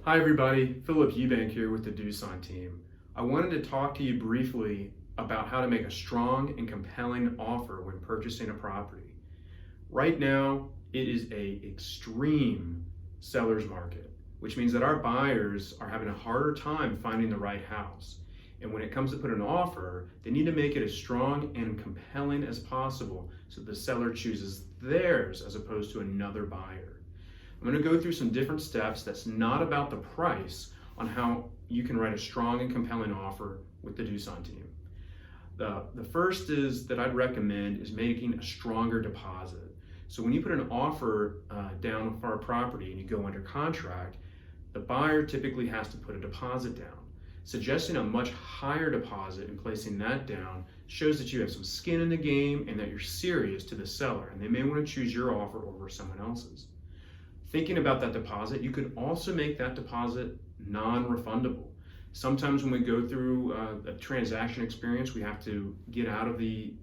Hi everybody, Philip Eubank here with the Doosan team. I wanted to talk to you briefly about how to make a strong and compelling offer when purchasing a property. Right now, it is an extreme seller's market, which means that our buyers are having a harder time finding the right house. And when it comes to put an offer, they need to make it as strong and compelling as possible so the seller chooses theirs as opposed to another buyer. I'm going to go through some different steps that's not about the price on how you can write a strong and compelling offer with the Doosan team. The first is that I'd recommend is making a stronger deposit. So when you put an offer down for a property and you go under contract, the buyer typically has to put a deposit down. Suggesting a much higher deposit and placing that down shows that you have some skin in the game and that you're serious to the seller, and they may want to choose your offer over someone else's. Thinking about that deposit, you could also make that deposit non-refundable. Sometimes when we go through a transaction experience, we have to get out of the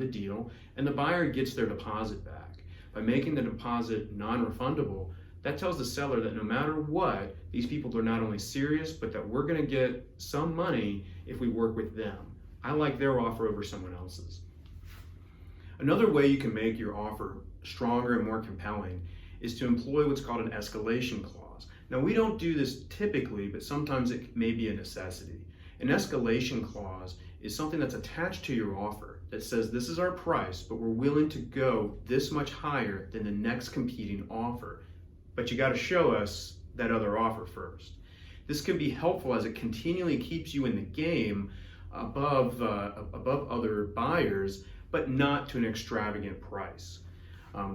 deal, and the buyer gets their deposit back. By making the deposit non-refundable, that tells the seller that no matter what, these people are not only serious, but that we're going to get some money if we work with them. I like their offer over someone else's. Another way you can make your offer stronger and more compelling is to employ what's called an escalation clause. Now, we don't do this typically, but sometimes it may be a necessity. An escalation clause is something that's attached to your offer that says this is our price, but we're willing to go this much higher than the next competing offer. But you got to show us that other offer first. This can be helpful as it continually keeps you in the game above other buyers, but not to an extravagant price.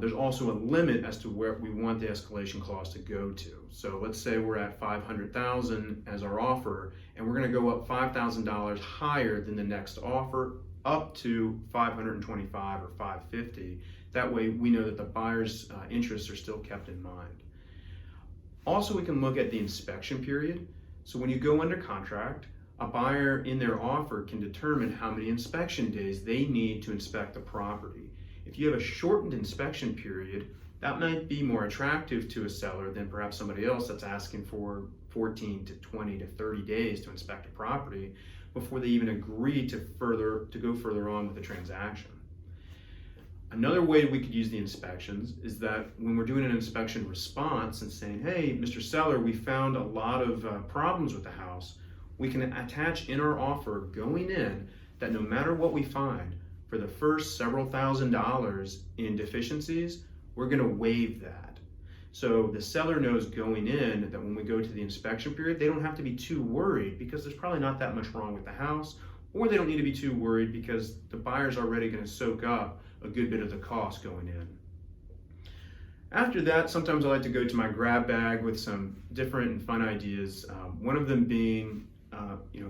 There's also a limit as to where we want the escalation clause to go to. So let's say we're at $500,000 as our offer, and we're going to go up $5,000 higher than the next offer, up to $525 or $550. That way we know that the buyer's interests are still kept in mind. Also, we can look at the inspection period. So when you go under contract, a buyer in their offer can determine how many inspection days they need to inspect the property. If you have a shortened inspection period, that might be more attractive to a seller than perhaps somebody else that's asking for 14 to 20 to 30 days to inspect a property before they even agree to go further on with the transaction. Another way we could use the inspections is that when we're doing an inspection response and saying, hey, Mr. Seller, we found a lot of problems with the house, we can attach in our offer going in that no matter what we find, for the first several $1,000s in deficiencies, we're going to waive that. So the seller knows going in that when we go to the inspection period, they don't have to be too worried because there's probably not that much wrong with the house, or they don't need to be too worried because the buyer's already going to soak up a good bit of the cost going in. After that, sometimes I like to go to my grab bag with some different and fun ideas. One of them being,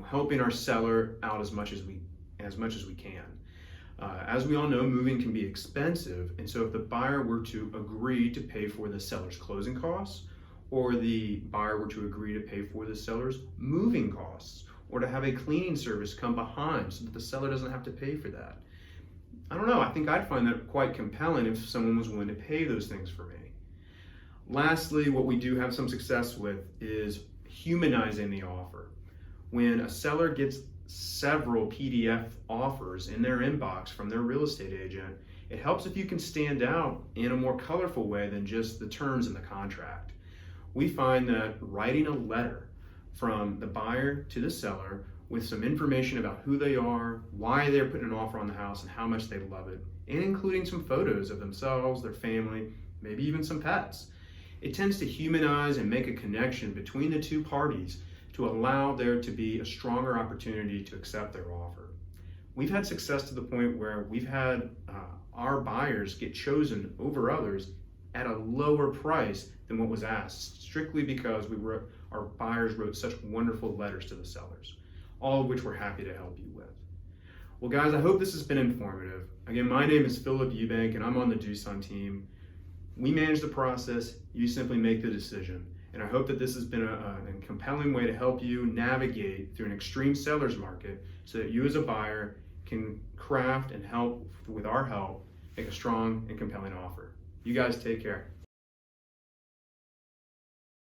helping our seller out as much as we can. As we all know, moving can be expensive, and so if the buyer were to agree to pay for the seller's closing costs, or the buyer were to agree to pay for the seller's moving costs, or to have a cleaning service come behind so that the seller doesn't have to pay for that. I don't know, I think I'd find that quite compelling if someone was willing to pay those things for me. Lastly, what we do have some success with is humanizing the offer. When a seller gets several PDF offers in their inbox from their real estate agent, it helps if you can stand out in a more colorful way than just the terms in the contract. We find that writing a letter from the buyer to the seller with some information about who they are, why they're putting an offer on the house, and how much they love it, and including some photos of themselves, their family, maybe even some pets. It tends to humanize and make a connection between the two parties to allow there to be a stronger opportunity to accept their offer. We've had success to the point where we've had our buyers get chosen over others at a lower price than what was asked, strictly because our buyers wrote such wonderful letters to the sellers, all of which we're happy to help you with. Well, guys, I hope this has been informative. Again, my name is Philip Eubank, and I'm on the Doosan team. We manage the process, you simply make the decision. And I hope that this has been a compelling way to help you navigate through an extreme seller's market so that you as a buyer can craft and help, with our help, make a strong and compelling offer. You guys take care.